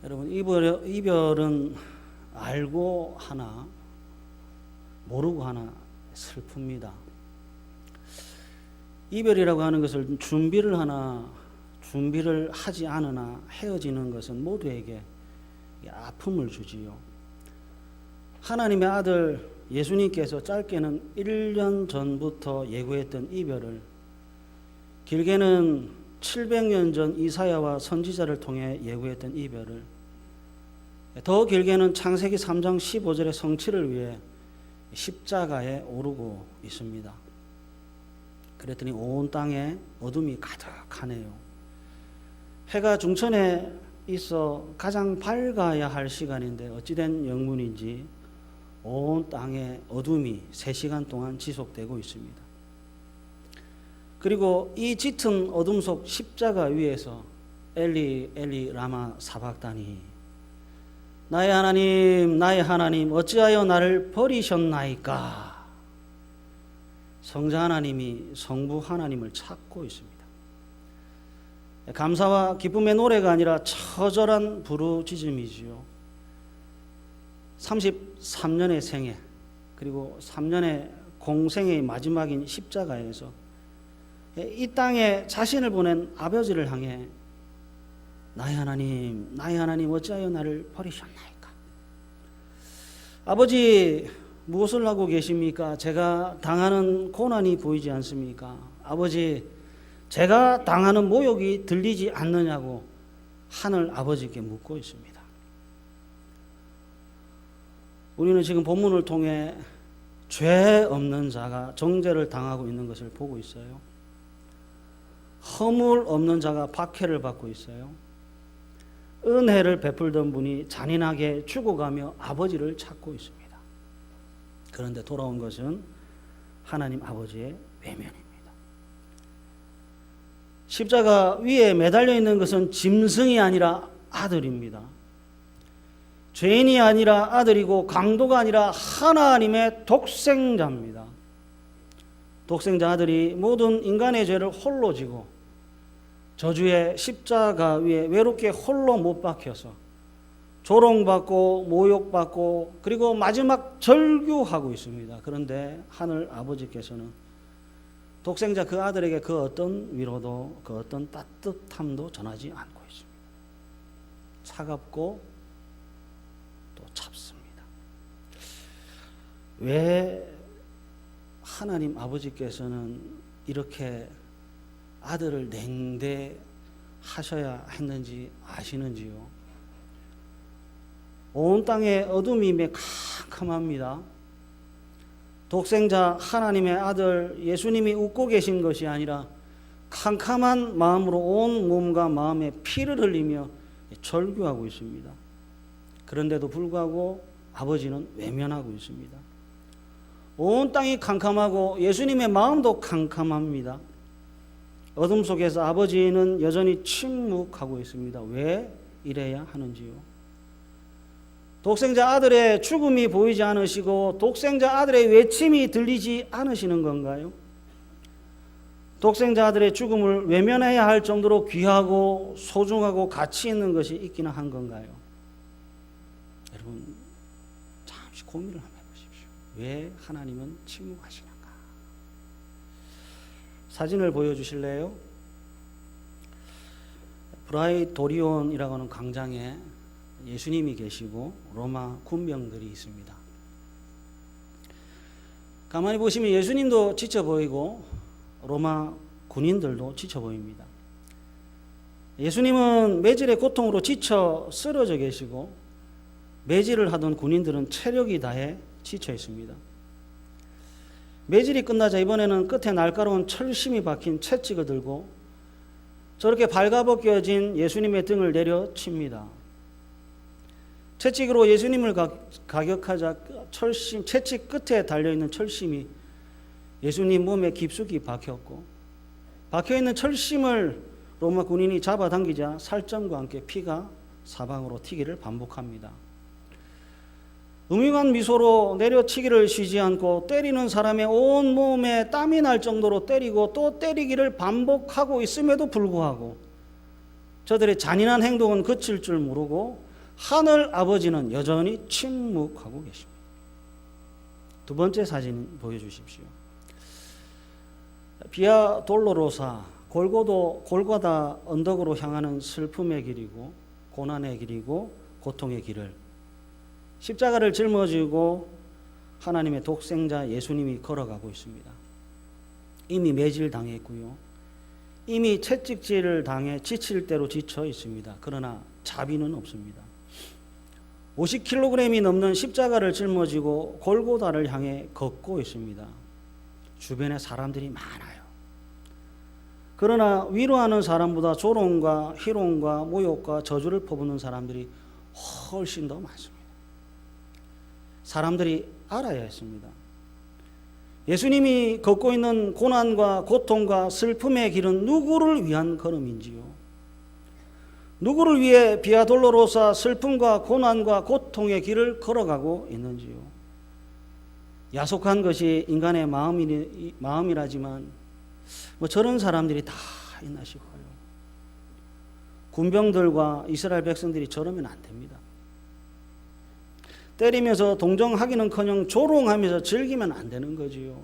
여러분, 이별은 알고 하나 모르고 하나 슬픕니다. 이별이라고 하는 것을 준비를 하나 준비를 하지 않으나 헤어지는 것은 모두에게 아픔을 주지요. 하나님의 아들 예수님께서 짧게는 1년 전부터 예고했던 이별을, 길게는 700년 전 이사야와 선지자를 통해 예고했던 이별을, 더 길게는 창세기 3장 15절의 성취를 위해 십자가에 오르고 있습니다. 그랬더니 온 땅에 어둠이 가득하네요. 해가 중천에 있어 가장 밝아야 할 시간인데 어찌된 영문인지 온 땅에 어둠이 3시간 동안 지속되고 있습니다. 그리고 이 짙은 어둠 속 십자가 위에서 엘리 엘리 라마 사박다니, 나의 하나님 어찌하여 나를 버리셨나이까. 성자 하나님이 성부 하나님을 찾고 있습니다. 감사와 기쁨의 노래가 아니라 처절한 부르짖음이지요. 33년의 생애, 그리고 3년의 공생의 마지막인 십자가에서 이 땅에 자신을 보낸 아버지를 향해 나의 하나님 어찌하여 나를 버리셨나이까. 아버지, 무엇을 하고 계십니까? 제가 당하는 고난이 보이지 않습니까? 아버지, 제가 당하는 모욕이 들리지 않느냐고 하늘 아버지께 묻고 있습니다. 우리는 지금 본문을 통해 죄 없는 자가 정죄를 당하고 있는 것을 보고 있어요. 허물 없는 자가 박해를 받고 있어요. 은혜를 베풀던 분이 잔인하게 죽어가며 아버지를 찾고 있습니다. 그런데 돌아온 것은 하나님 아버지의 외면입니다. 십자가 위에 매달려 있는 것은 짐승이 아니라 아들입니다. 죄인이 아니라 아들이고 강도가 아니라 하나님의 독생자입니다. 독생자 아들이 모든 인간의 죄를 홀로 지고 저주의 십자가 위에 외롭게 홀로 못 박혀서 조롱받고 모욕받고 그리고 마지막 절규하고 있습니다. 그런데 하늘 아버지께서는 독생자 그 아들에게 그 어떤 위로도 그 어떤 따뜻함도 전하지 않고 있습니다. 차갑고 또 찹습니다. 왜 하나님 아버지께서는 이렇게 아들을 냉대하셔야 했는지 아시는지요? 온 땅에 어둠이 캄캄합니다. 독생자 하나님의 아들 예수님이 웃고 계신 것이 아니라 캄캄한 마음으로 온 몸과 마음에 피를 흘리며 절규하고 있습니다. 그런데도 불구하고 아버지는 외면하고 있습니다. 온 땅이 캄캄하고 예수님의 마음도 캄캄합니다. 어둠 속에서 아버지는 여전히 침묵하고 있습니다. 왜 이래야 하는지요? 독생자 아들의 죽음이 보이지 않으시고 독생자 아들의 외침이 들리지 않으시는 건가요? 독생자 아들의 죽음을 외면해야 할 정도로 귀하고 소중하고 가치 있는 것이 있기는 한 건가요? 여러분, 잠시 고민을 한번 해보십시오. 왜 하나님은 침묵하시는가? 사진을 보여주실래요? 브라이도리온이라고 하는 광장에 예수님이 계시고 로마 군병들이 있습니다. 가만히 보시면 예수님도 지쳐 보이고 로마 군인들도 지쳐 보입니다. 예수님은 매질의 고통으로 지쳐 쓰러져 계시고 매질을 하던 군인들은 체력이 다해 지쳐 있습니다. 매질이 끝나자 이번에는 끝에 날카로운 철심이 박힌 채찍을 들고 저렇게 발가벗겨진 예수님의 등을 내려칩니다. 채찍으로 예수님을 가격하자 채찍 끝에 달려있는 철심이 예수님 몸에 깊숙이 박혔고 박혀있는 철심을 로마 군인이 잡아당기자 살점과 함께 피가 사방으로 튀기를 반복합니다. 음흉한 미소로 내려치기를 쉬지 않고 때리는 사람의 온 몸에 땀이 날 정도로 때리고 또 때리기를 반복하고 있음에도 불구하고 저들의 잔인한 행동은 그칠 줄 모르고 하늘 아버지는 여전히 침묵하고 계십니다. 두 번째 사진 보여주십시오. 비아 돌로로사, 골고다 언덕으로 향하는 슬픔의 길이고 고난의 길이고 고통의 길을 십자가를 짊어지고 하나님의 독생자 예수님이 걸어가고 있습니다. 이미 매질당했고요. 이미 채찍질을 당해 지칠 대로 지쳐 있습니다. 그러나 자비는 없습니다. 50kg이 넘는 십자가를 짊어지고 골고다를 향해 걷고 있습니다. 주변에 사람들이 많아요. 그러나 위로하는 사람보다 조롱과 희롱과 모욕과 저주를 퍼붓는 사람들이 훨씬 더 많습니다. 사람들이 알아야 했습니다. 예수님이 걷고 있는 고난과 고통과 슬픔의 길은 누구를 위한 걸음인지요? 누구를 위해 비아 돌로로사 슬픔과 고난과 고통의 길을 걸어가고 있는지요? 야속한 것이 인간의 마음이라지만 저런 사람들이 다 있나 싶어요. 군병들과 이스라엘 백성들이 저러면 안 됩니다. 때리면서 동정하기는커녕 조롱하면서 즐기면 안 되는 거지요.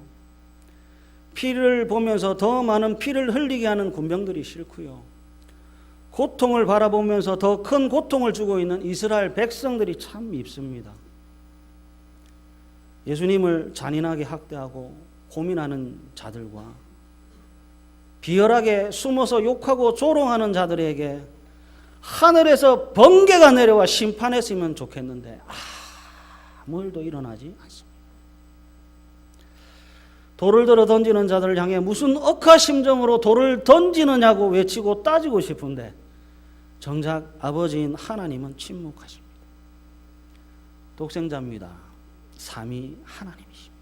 피를 보면서 더 많은 피를 흘리게 하는 군병들이 싫고요. 고통을 바라보면서 더 큰 고통을 주고 있는 이스라엘 백성들이 참 밉습니다. 예수님을 잔인하게 학대하고 고민하는 자들과 비열하게 숨어서 욕하고 조롱하는 자들에게 하늘에서 번개가 내려와 심판했으면 좋겠는데 아무 일도 일어나지 않습니다. 돌을 들어 던지는 자들을 향해 무슨 억하심정으로 돌을 던지느냐고 외치고 따지고 싶은데 정작 아버지인 하나님은 침묵하십니다. 독생자입니다. 삼위 하나님이십니다.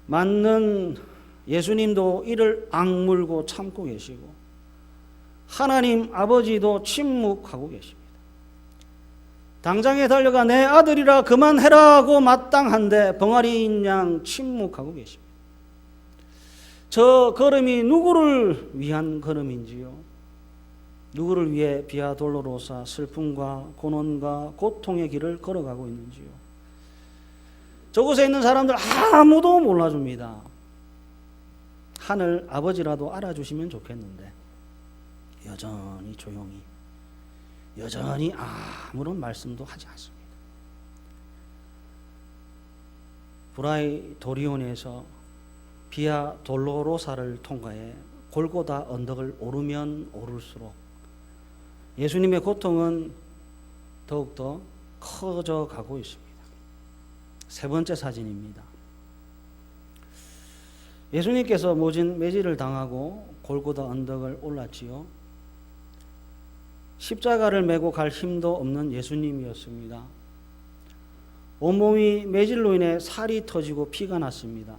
맞는 예수님도 이를 악물고 참고 계시고 하나님 아버지도 침묵하고 계십니다. 당장에 달려가 내 아들이라 그만해라고 마땅한데 벙어리인 양 침묵하고 계십니다. 저 걸음이 누구를 위한 걸음인지요? 누구를 위해 비아 돌로로사 슬픔과 고난과 고통의 길을 걸어가고 있는지요? 저곳에 있는 사람들 아무도 몰라줍니다. 하늘 아버지라도 알아주시면 좋겠는데 여전히 조용히 여전히 아무런 말씀도 하지 않습니다. 브라이 도리온에서 비아 돌로로사를 통과해 골고다 언덕을 오르면 오를수록 예수님의 고통은 더욱더 커져 가고 있습니다. 세 번째 사진입니다. 예수님께서 모진 매질을 당하고 골고다 언덕을 올랐지요. 십자가를 메고 갈 힘도 없는 예수님이었습니다. 온몸이 매질로 인해 살이 터지고 피가 났습니다.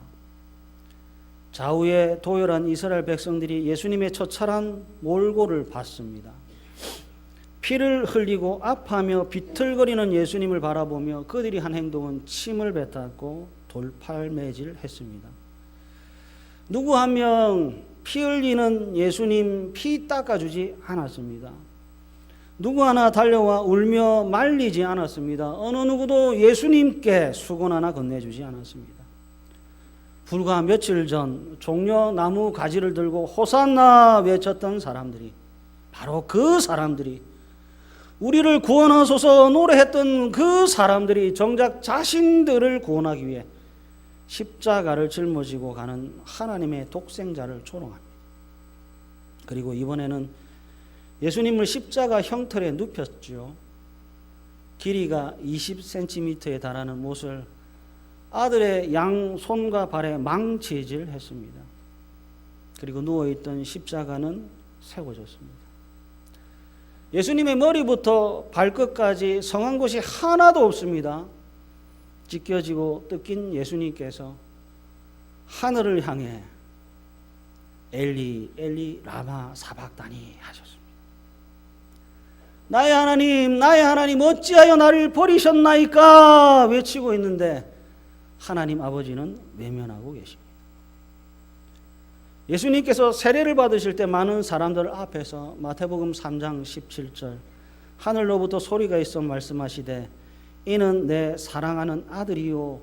좌우에 도열한 이스라엘 백성들이 예수님의 처참한 몰골을 봤습니다. 피를 흘리고 아파하며 비틀거리는 예수님을 바라보며 그들이 한 행동은 침을 뱉었고 돌팔매질했습니다. 누구 한 명 피 흘리는 예수님 피 닦아주지 않았습니다. 누구 하나 달려와 울며 말리지 않았습니다. 어느 누구도 예수님께 수건 하나 건네주지 않았습니다. 불과 며칠 전 종려 나무 가지를 들고 호산나 외쳤던 사람들이 바로 그 사람들이 우리를 구원하소서 노래했던 그 사람들이 정작 자신들을 구원하기 위해 십자가를 짊어지고 가는 하나님의 독생자를 조롱합니다. 그리고 이번에는 예수님을 십자가 형틀에 눕혔죠. 길이가 20cm에 달하는 못을 아들의 양손과 발에 망치질했습니다. 그리고 누워있던 십자가는 세워졌습니다. 예수님의 머리부터 발끝까지 성한 곳이 하나도 없습니다. 찢겨지고 뜯긴 예수님께서 하늘을 향해 엘리 엘리 라마 사박다니 하셨습니다. 나의 하나님 어찌하여 나를 버리셨나이까 외치고 있는데 하나님 아버지는 외면하고 계십니다. 예수님께서 세례를 받으실 때 많은 사람들 앞에서 마태복음 3장 17절 하늘로부터 소리가 있어 말씀하시되 이는 내 사랑하는 아들이요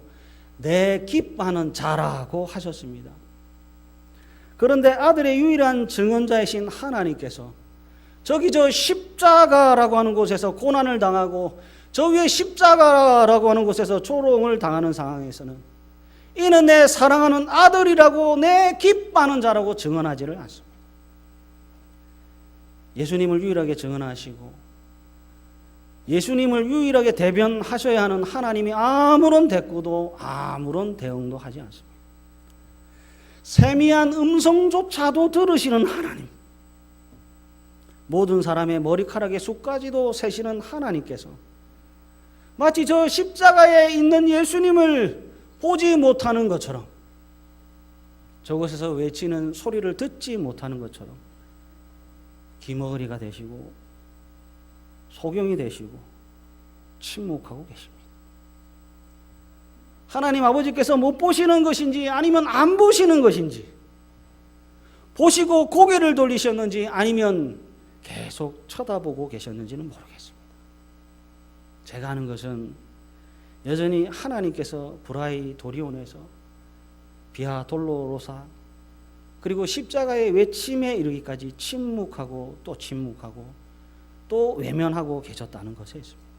내 기뻐하는 자라고 하셨습니다. 그런데 아들의 유일한 증언자이신 하나님께서 저기 저 십자가라고 하는 곳에서 고난을 당하고 저 위에 십자가라고 하는 곳에서 조롱을 당하는 상황에서는 이는 내 사랑하는 아들이라고 내 기뻐하는 자라고 증언하지를 않습니다. 예수님을 유일하게 증언하시고 예수님을 유일하게 대변하셔야 하는 하나님이 아무런 대꾸도 아무런 대응도 하지 않습니다. 세미한 음성조차도 들으시는 하나님, 모든 사람의 머리카락의 숱까지도 세시는 하나님께서 마치 저 십자가에 있는 예수님을 보지 못하는 것처럼, 저곳에서 외치는 소리를 듣지 못하는 것처럼 기머거리가 되시고 소경이 되시고 침묵하고 계십니다. 하나님 아버지께서 못 보시는 것인지 아니면 안 보시는 것인지, 보시고 고개를 돌리셨는지 아니면 계속 쳐다보고 계셨는지는 모르겠습니다. 제가 아는 것은 여전히 하나님께서 브라이 도리온에서 비아 돌로로사 그리고 십자가의 외침에 이르기까지 침묵하고 또 침묵하고 또 외면하고 계셨다는 것에 있습니다.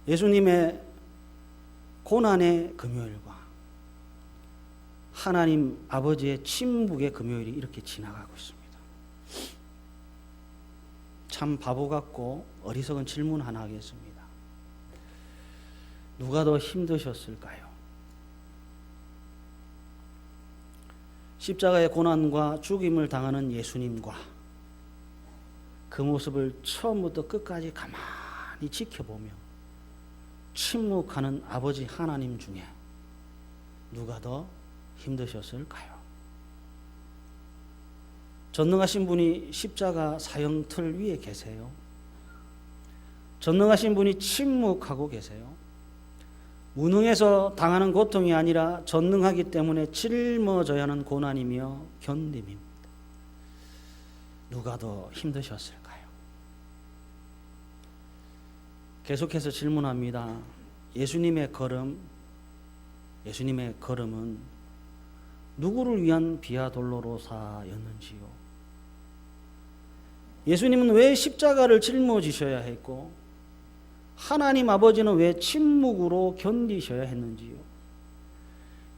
예수님의 고난의 금요일과 하나님 아버지의 침묵의 금요일이 이렇게 지나가고 있습니다. 참 바보 같고 어리석은 질문 하나 하겠습니다. 누가 더 힘드셨을까요? 십자가의 고난과 죽임을 당하는 예수님과 그 모습을 처음부터 끝까지 가만히 지켜보며 침묵하는 아버지 하나님 중에 누가 더 힘드셨을까요? 전능하신 분이 십자가 사형틀 위에 계세요. 전능하신 분이 침묵하고 계세요. 무능해서 당하는 고통이 아니라 전능하기 때문에 짊어져야 하는 고난이며 견딤입니다. 누가 더 힘드셨을까요? 계속해서 질문합니다. 예수님의 걸음은 누구를 위한 비아 돌로로사였는지요? 예수님은 왜 십자가를 짊어지셔야 했고 하나님 아버지는 왜 침묵으로 견디셔야 했는지요?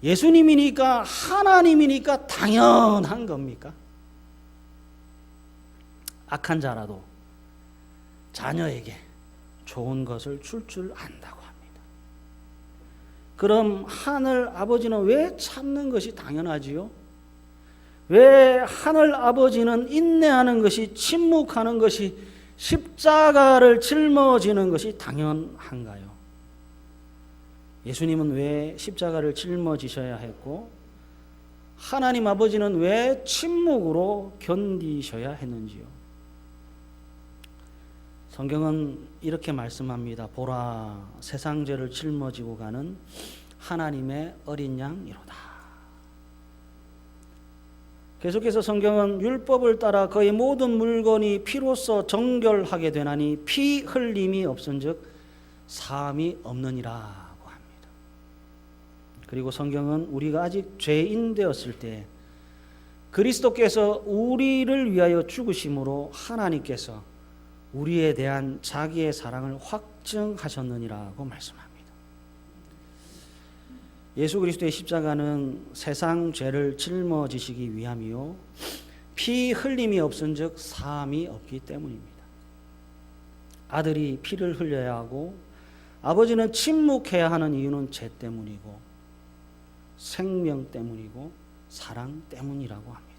예수님이니까 하나님이니까 당연한 겁니까? 악한 자라도 자녀에게 좋은 것을 줄 안다고 합니다. 그럼 하늘 아버지는 왜 참는 것이 당연하지요? 왜 하늘 아버지는 인내하는 것이, 침묵하는 것이, 십자가를 짊어지는 것이 당연한가요? 예수님은 왜 십자가를 짊어지셔야 했고 하나님 아버지는 왜 침묵으로 견디셔야 했는지요? 성경은 이렇게 말씀합니다. 보라, 세상 죄를 짊어지고 가는 하나님의 어린 양이로다. 계속해서 성경은 율법을 따라 거의 모든 물건이 피로써 정결하게 되나니 피 흘림이 없은즉 사함이 없느니라고 합니다. 그리고 성경은 우리가 아직 죄인 되었을 때 그리스도께서 우리를 위하여 죽으심으로 하나님께서 우리에 대한 자기의 사랑을 확증하셨느니라고 말씀합니다. 예수 그리스도의 십자가는 세상 죄를 짊어지시기 위함이요 피 흘림이 없은즉 사함이 없기 때문입니다. 아들이 피를 흘려야 하고 아버지는 침묵해야 하는 이유는 죄 때문이고 생명 때문이고 사랑 때문이라고 합니다.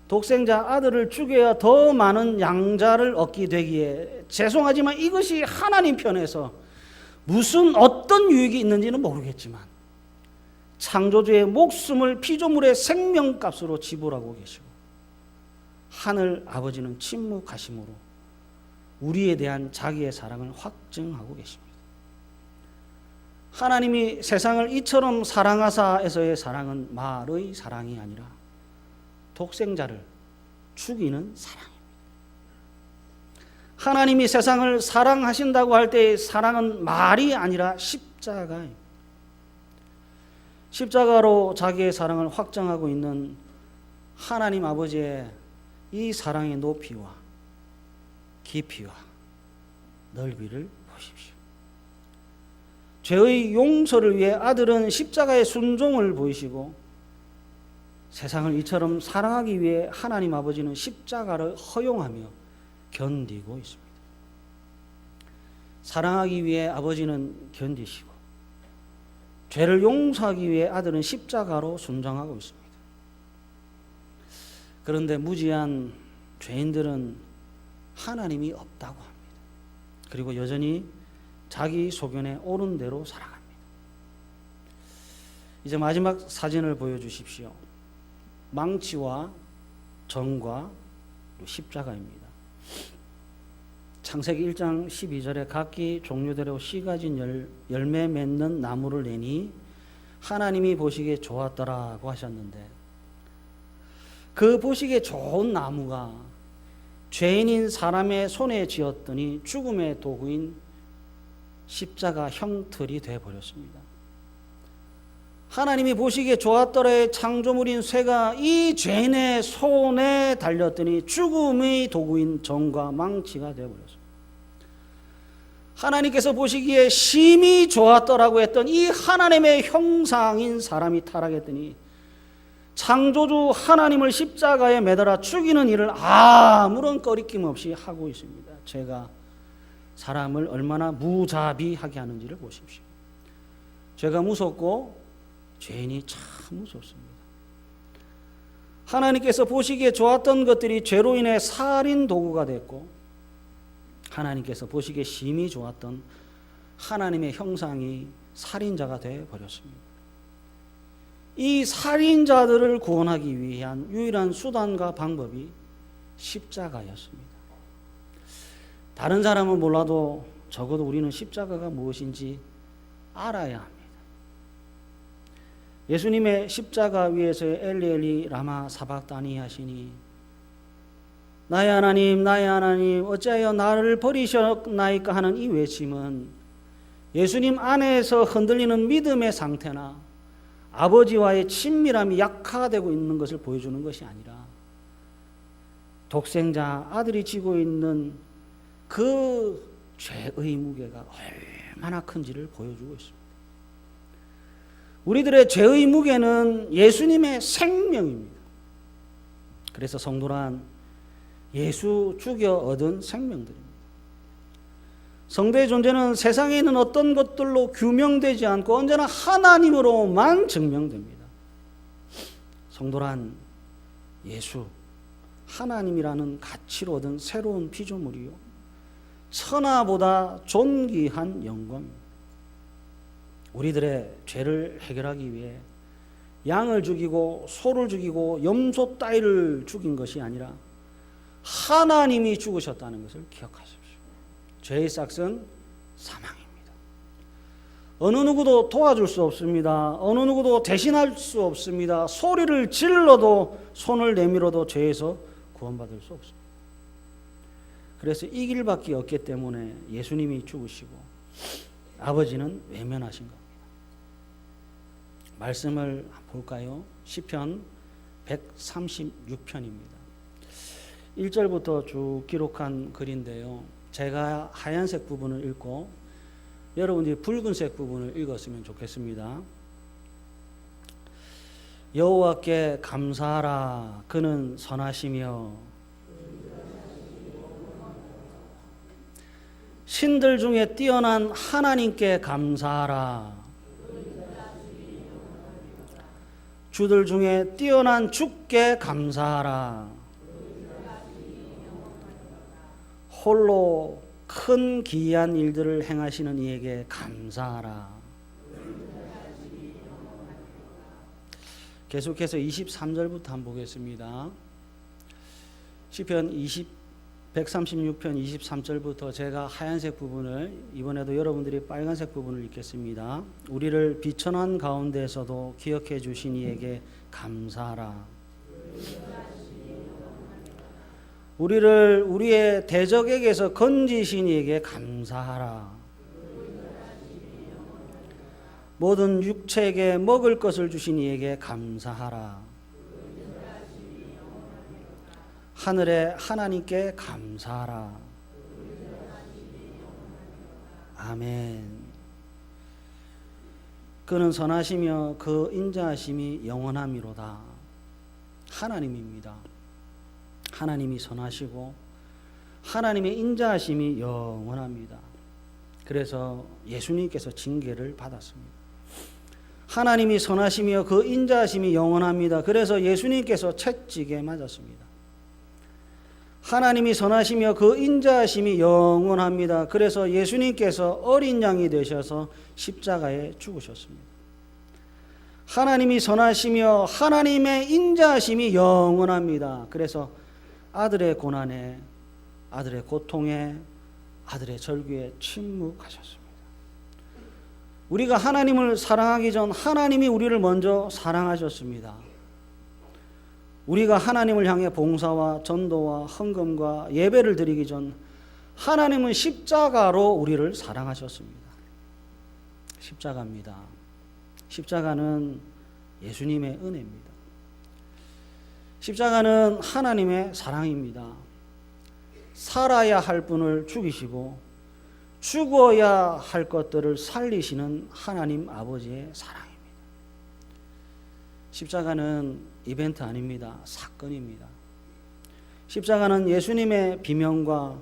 독생자 아들을 죽여야 더 많은 양자를 얻게 되기에 죄송하지만 이것이 하나님 편에서 무슨 어떤 유익이 있는지는 모르겠지만 창조주의 목숨을 피조물의 생명값으로 지불하고 계시고 하늘 아버지는 침묵하심으로 우리에 대한 자기의 사랑을 확증하고 계십니다. 하나님이 세상을 이처럼 사랑하사에서의 사랑은 말의 사랑이 아니라 독생자를 죽이는 사랑입니다. 하나님이 세상을 사랑하신다고 할 때 사랑은 말이 아니라 십자가입니다. 십자가로 자기의 사랑을 확정하고 있는 하나님 아버지의 이 사랑의 높이와 깊이와 넓이를 보십시오. 죄의 용서를 위해 아들은 십자가의 순종을 보이시고 세상을 이처럼 사랑하기 위해 하나님 아버지는 십자가를 허용하며 견디고 있습니다. 사랑하기 위해 아버지는 견디시고 죄를 용서하기 위해 아들은 십자가로 순종하고 있습니다. 그런데 무지한 죄인들은 하나님이 없다고 합니다. 그리고 여전히 자기 소견에 옳은 대로 살아갑니다. 이제 마지막 사진을 보여주십시오. 망치와 정과 십자가입니다. 창세기 1장 12절에 각기 종류대로 씨 가진 열매 맺는 나무를 내니 하나님이 보시기에 좋았더라고 하셨는데 그 보시기에 좋은 나무가 죄인인 사람의 손에 쥐었더니 죽음의 도구인 십자가 형틀이 되어버렸습니다. 하나님이 보시기에 좋았더라의 창조물인 쇠가 이 죄인의 손에 달렸더니 죽음의 도구인 정과 망치가 되어버렸습니다. 하나님께서 보시기에 심히 좋았더라고 했던 이 하나님의 형상인 사람이 타락했더니 창조주 하나님을 십자가에 매달아 죽이는 일을 아무런 꺼리낌 없이 하고 있습니다. 죄가 사람을 얼마나 무자비하게 하는지를 보십시오. 죄가 무섭고 죄인이 참 무섭습니다. 하나님께서 보시기에 좋았던 것들이 죄로 인해 살인 도구가 됐고 하나님께서 보시기에 심히 좋았던 하나님의 형상이 살인자가 되어 버렸습니다. 이 살인자들을 구원하기 위한 유일한 수단과 방법이 십자가였습니다. 다른 사람은 몰라도 적어도 우리는 십자가가 무엇인지 알아야 합니다. 예수님의 십자가 위에서의 엘리 엘리 라마 사박다니 하시니 나의 하나님 나의 하나님 어찌하여 나를 버리셨나이까 하는 이 외침은 예수님 안에서 흔들리는 믿음의 상태나 아버지와의 친밀함이 약화되고 있는 것을 보여주는 것이 아니라 독생자 아들이 지고 있는 그 죄의 무게가 얼마나 큰지를 보여주고 있습니다. 우리들의 죄의 무게는 예수님의 생명입니다. 그래서 성도란 예수 죽여 얻은 생명들입니다. 성도의 존재는 세상에 있는 어떤 것들로 규명되지 않고 언제나 하나님으로만 증명됩니다. 성도란 예수, 하나님이라는 가치로 얻은 새로운 피조물이요 천하보다 존귀한 영광입니다. 우리들의 죄를 해결하기 위해 양을 죽이고 소를 죽이고 염소 따위를 죽인 것이 아니라 하나님이 죽으셨다는 것을 기억하십시오. 죄의 삭은 사망입니다. 어느 누구도 도와줄 수 없습니다. 어느 누구도 대신할 수 없습니다. 소리를 질러도 손을 내밀어도 죄에서 구원받을 수 없습니다. 그래서 이 길밖에 없기 때문에 예수님이 죽으시고 아버지는 외면하신 겁니다. 말씀을 볼까요? 시편 136편입니다. 1절부터 쭉 기록한 글인데요. 제가 하얀색 부분을 읽고 여러분들이 붉은색 부분을 읽었으면 좋겠습니다. 여호와께 감사하라. 그는 선하시며 신들 중에 뛰어난 하나님께 감사하라. 주들 중에 뛰어난 주께 감사하라. 홀로 큰 기이한 일들을 행하시는 이에게 감사하라. 계속해서 23절부터 한번 보겠습니다. 시편 136편 23절부터 제가 하얀색 부분을 이번에도 여러분들이 빨간색 부분을 읽겠습니다. 우리를 비천한 가운데서도 기억해 주신 이에게 감사하라. 우리를 우리의 대적에게서 건지신 이에게 감사하라. 모든 육체에게 먹을 것을 주신 이에게 감사하라. 하늘의 하나님께 감사하라. 아멘. 그는 선하시며 그 인자하심이 영원함이로다. 하나님입니다. 하나님이 선하시고 하나님의 인자하심이 영원합니다. 그래서 예수님께서 징계를 받았습니다. 하나님이 선하시며 그 인자하심이 영원합니다. 그래서 예수님께서 채찍에 맞았습니다. 하나님이 선하시며 그 인자하심이 영원합니다. 그래서 예수님께서 어린 양이 되셔서 십자가에 죽으셨습니다. 하나님이 선하시며 하나님의 인자하심이 영원합니다. 그래서 아들의 고난에, 아들의 고통에, 아들의 절규에 침묵하셨습니다. 우리가 하나님을 사랑하기 전 하나님이 우리를 먼저 사랑하셨습니다. 우리가 하나님을 향해 봉사와 전도와 헌금과 예배를 드리기 전 하나님은 십자가로 우리를 사랑하셨습니다. 십자가입니다. 십자가는 예수님의 은혜입니다. 십자가는 하나님의 사랑입니다. 살아야 할 분을 죽이시고 죽어야 할 것들을 살리시는 하나님 아버지의 사랑입니다. 십자가는 이벤트 아닙니다. 사건입니다. 십자가는 예수님의 비명과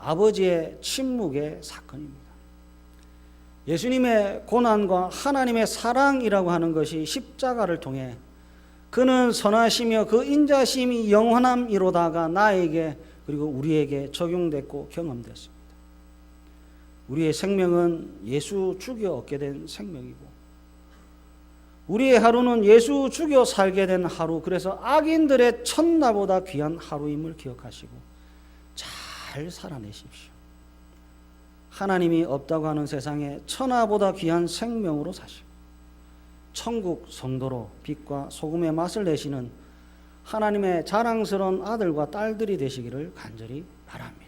아버지의 침묵의 사건입니다. 예수님의 고난과 하나님의 사랑이라고 하는 것이 십자가를 통해 그는 선하시며 그 인자심이 영원함이로다가 나에게 그리고 우리에게 적용됐고 경험됐습니다. 우리의 생명은 예수 죽여 얻게 된 생명이고 우리의 하루는 예수 죽여 살게 된 하루, 그래서 악인들의 천나보다 귀한 하루임을 기억하시고 잘 살아내십시오. 하나님이 없다고 하는 세상에 천하보다 귀한 생명으로 사시고 천국 성도로 빛과 소금의 맛을 내시는 하나님의 자랑스러운 아들과 딸들이 되시기를 간절히 바랍니다.